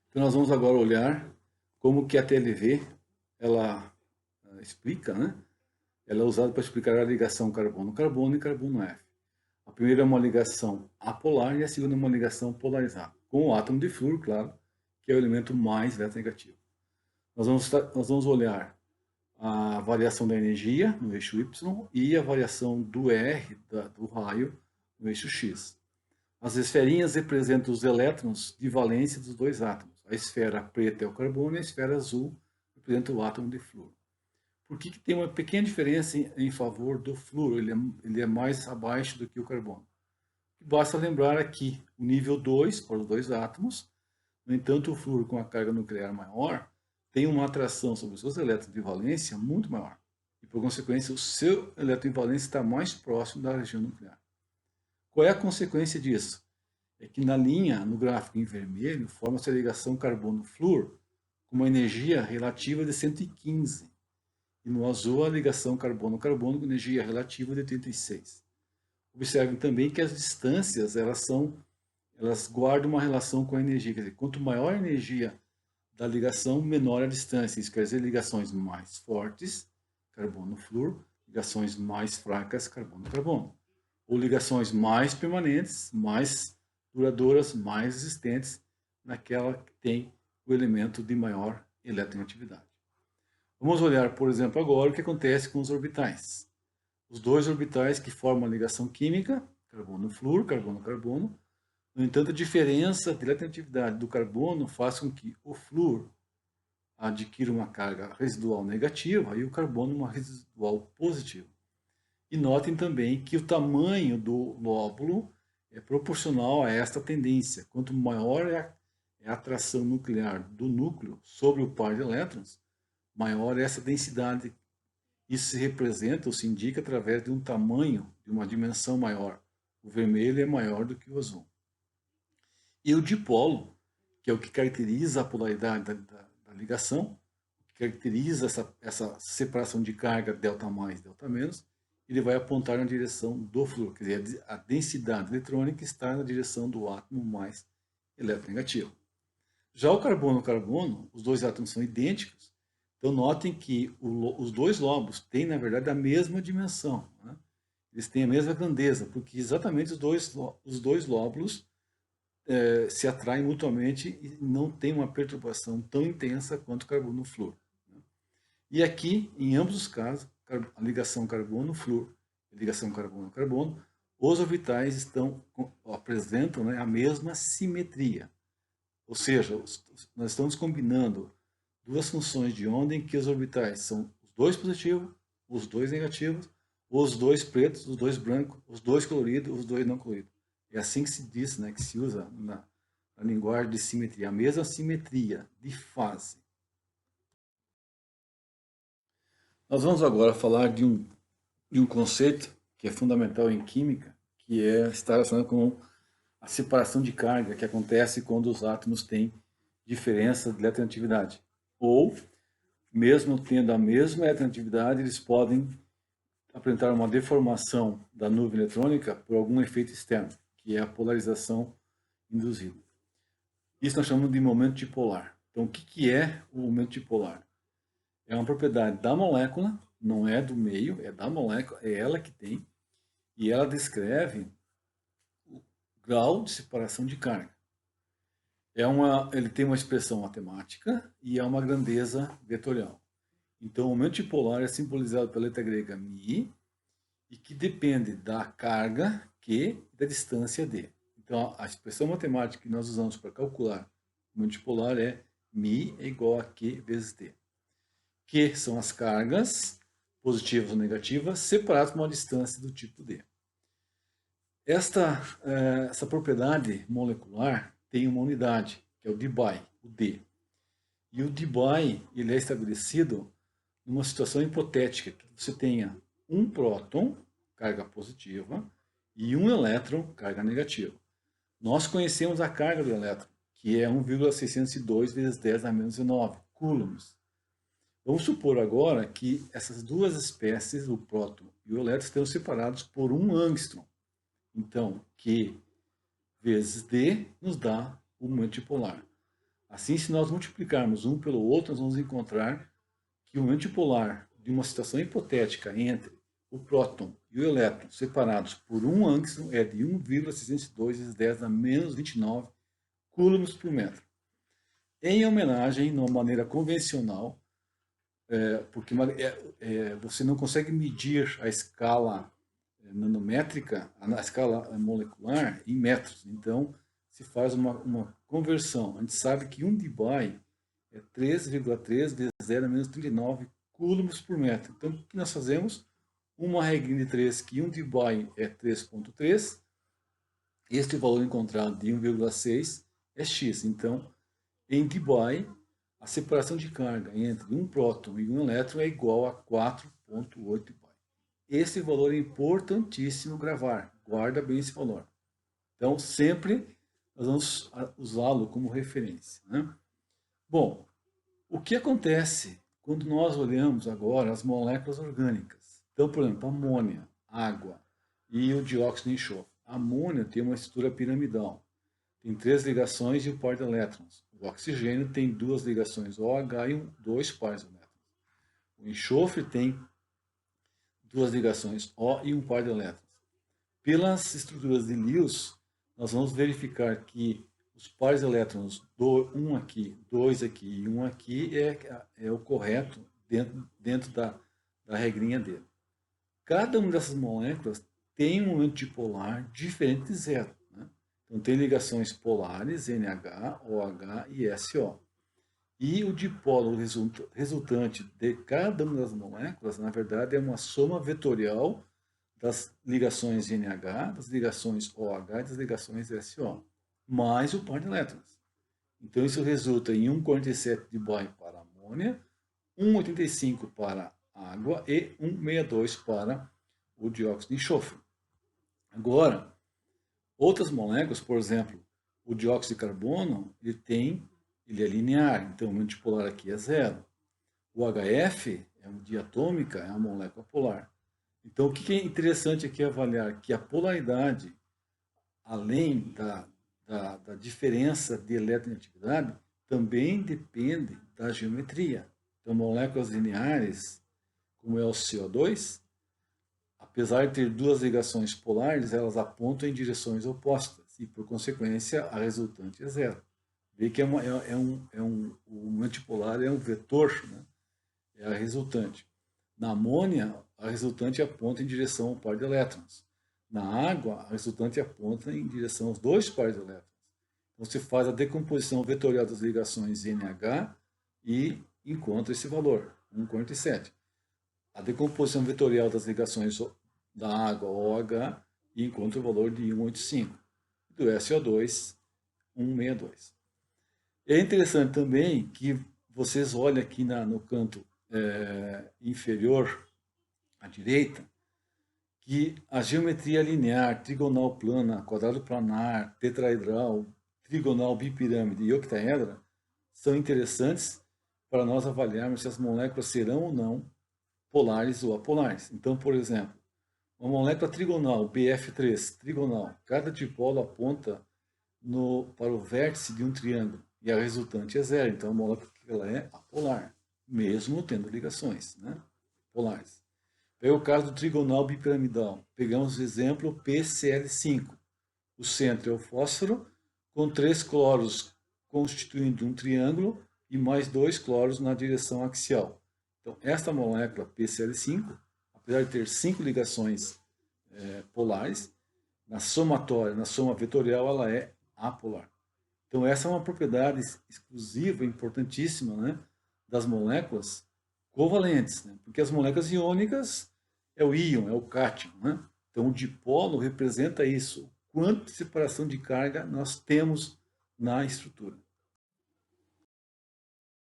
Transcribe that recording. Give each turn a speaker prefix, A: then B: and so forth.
A: Então nós vamos agora olhar como que a TLV ela explica, né? Ela é usada para explicar a ligação carbono-carbono e carbono-F. A primeira é uma ligação apolar e a segunda é uma ligação polarizada, com o átomo de flúor, claro, que é o elemento mais eletronegativo. Nós vamos olhar a variação da energia no eixo Y e a variação do R, do raio, no eixo X. As esferinhas representam os elétrons de valência dos dois átomos. A esfera preta é o carbono e a esfera azul representa o átomo de flúor. Por que tem uma pequena diferença em favor do flúor? Ele é mais abaixo do que o carbono. Basta lembrar aqui o nível 2 para os dois átomos. No entanto, o flúor com a carga nuclear maior tem uma atração sobre os seus elétrons de valência muito maior. E, por consequência, o seu elétron de valência está mais próximo da região nuclear. Qual é a consequência disso? É que na linha, no gráfico em vermelho, forma-se a ligação carbono-flúor com uma energia relativa de 115. E no azul, a ligação carbono-carbono com energia relativa de 86. Observem também que as distâncias, elas guardam uma relação com a energia. Quer dizer, quanto maior a energia da ligação, menor a distância. Isso quer dizer ligações mais fortes, carbono-flúor, ligações mais fracas, carbono-carbono. Ou ligações mais permanentes, mais duradouras, mais resistentes, naquela que tem o elemento de maior eletronegatividade. Vamos olhar, por exemplo, agora o que acontece com os orbitais. Os dois orbitais que formam a ligação química, carbono-flúor, carbono-carbono. No entanto, a diferença de eletronegatividade do carbono faz com que o flúor adquira uma carga residual negativa e o carbono uma residual positiva. E notem também que o tamanho do lóbulo é proporcional a esta tendência. Quanto maior é a atração nuclear do núcleo sobre o par de elétrons, maior é essa densidade. Isso se representa ou se indica através de um tamanho, de uma dimensão maior. O vermelho é maior do que o azul. E o dipolo, que é o que caracteriza a polaridade da ligação, que caracteriza essa separação de carga delta mais, delta menos, ele vai apontar na direção do flúor, quer dizer, a densidade eletrônica está na direção do átomo mais eletronegativo. Já o carbono-carbono, os dois átomos são idênticos, então notem que os dois lobos têm, na verdade, a mesma dimensão. Né? Eles têm a mesma grandeza, porque exatamente os dois lóbulos se atraem mutuamente e não tem uma perturbação tão intensa quanto o carbono-flúor. Né? E aqui, em ambos os casos, a ligação carbono-flúor e a ligação carbono-carbono, os orbitais apresentam, né, a mesma simetria. Ou seja, nós estamos combinando duas funções de onda em que os orbitais são os dois positivos, os dois negativos, os dois pretos, os dois brancos, os dois coloridos, os dois não coloridos. É assim que se diz, né, que se usa na linguagem de simetria, a mesma simetria de fase. Nós vamos agora falar de um conceito que é fundamental em química, que está relacionado com a separação de carga que acontece quando os átomos têm diferença de eletronegatividade. Ou, mesmo tendo a mesma eletronegatividade, eles podem apresentar uma deformação da nuvem eletrônica por algum efeito externo, que é a polarização induzida. Isso nós chamamos de momento dipolar. Então, o que é o momento dipolar? É uma propriedade da molécula, não é do meio, é da molécula, é ela que tem, e ela descreve o grau de separação de carga. Ele tem uma expressão matemática e é uma grandeza vetorial. Então, o momento dipolar é simbolizado pela letra grega μ, e que depende da carga Q e da distância D. Então, a expressão matemática que nós usamos para calcular o momento dipolar é μ é igual a Q vezes D. Q são as cargas positivas ou negativas separadas por uma distância do tipo D. Essa propriedade molecular tem uma unidade, que é o dBi, o D. E o dBi ele é estabelecido numa situação hipotética, que você tenha um próton, carga positiva, e um elétron, carga negativa. Nós conhecemos a carga do elétron, que é 1,602 vezes 10 a menos 19 coulombs. Vamos supor agora que essas duas espécies, o próton e o elétron, estão separados por 1 angstrom. Então, Q vezes D nos dá o momento dipolar. Assim, se nós multiplicarmos um pelo outro, nós vamos encontrar que o momento dipolar de uma situação hipotética entre o próton e o elétron separados por um ângstrom é de 1,602 vezes 10 a menos 29 coulombs por metro. Em homenagem, numa maneira convencional, porque você não consegue medir a escala nanométrica, a escala molecular, em metros. Então, se faz uma conversão. A gente sabe que 1 dBi é 3,3 vezes 10 a menos 39 coulombs por metro. Então, o que nós fazemos? Uma regrinha de 3, que 1 dBi é 3,3. Este valor encontrado de 1,6 é x. Então, em dBi, a separação de carga entre um próton e um elétron é igual a 4,8 dBi. Esse valor é importantíssimo gravar. Guarda bem esse valor. Então, sempre nós vamos usá-lo como referência, né? Bom, o que acontece quando nós olhamos agora as moléculas orgânicas? Então, por exemplo, amônia, água e o dióxido de enxofre. A amônia tem uma estrutura piramidal. Tem 3 ligações e um par de elétrons. O oxigênio tem 2 ligações OH e 2 pares de elétrons. O enxofre tem 2 ligações O e um par de elétrons. Pelas estruturas de Lewis, nós vamos verificar que os pares de elétrons, um aqui, 2 aqui e 1 aqui, é o correto dentro da regrinha dele. Cada uma dessas moléculas tem um momento dipolar diferente de zero. Né? Então, tem ligações polares, NH, OH e SO. E o dipolo resultante de cada uma das moléculas, na verdade, é uma soma vetorial das ligações NH, das ligações OH e das ligações SO, mais o par de elétrons. Então, isso resulta em 1,47 dBi para amônia, 1,85 para água e 1,62 para o dióxido de enxofre. Agora, outras moléculas, por exemplo, o dióxido de carbono, ele é linear, então o momento dipolar aqui é zero. O HF é uma diatômica, é uma molécula polar. Então, o que é interessante aqui avaliar? Que a polaridade, além da diferença de eletronegatividade, também depende da geometria. Então, moléculas lineares, como é o CO2, apesar de ter 2 ligações polares, elas apontam em direções opostas e, por consequência, a resultante é zero. Vê que o antipolar é um vetor, né? É a resultante. Na amônia, a resultante aponta em direção ao par de elétrons. Na água, a resultante aponta em direção aos 2 pares de elétrons. Então, você faz a decomposição vetorial das ligações NH e encontra esse valor, 1,47. A decomposição vetorial das ligações da água, OH, e encontra o valor de 1,85. Do SO2, 1,62. É interessante também que vocês olhem aqui no canto inferior à direita, que a geometria linear, trigonal plana, quadrado planar, tetraedral, trigonal bipirâmide e octaedra são interessantes para nós avaliarmos se as moléculas serão ou não polares ou apolares. Então, por exemplo, uma molécula trigonal, BF3, trigonal, cada dipolo aponta para o vértice de um triângulo e a resultante é zero. Então, a molécula ela é apolar, mesmo tendo ligações, né, polares. É o caso do trigonal bipiramidal. Pegamos o exemplo PCl5. O centro é o fósforo, com 3 cloros constituindo um triângulo e mais 2 cloros na direção axial. Então, esta molécula PCl5, apesar de ter 5 ligações polares, na somatória, na soma vetorial, ela é apolar. Então, essa é uma propriedade exclusiva, importantíssima, né, das moléculas covalentes, né? Porque as moléculas iônicas é o íon, é o cátion, né? Então, o dipolo representa isso. Quanto de separação de carga nós temos na estrutura.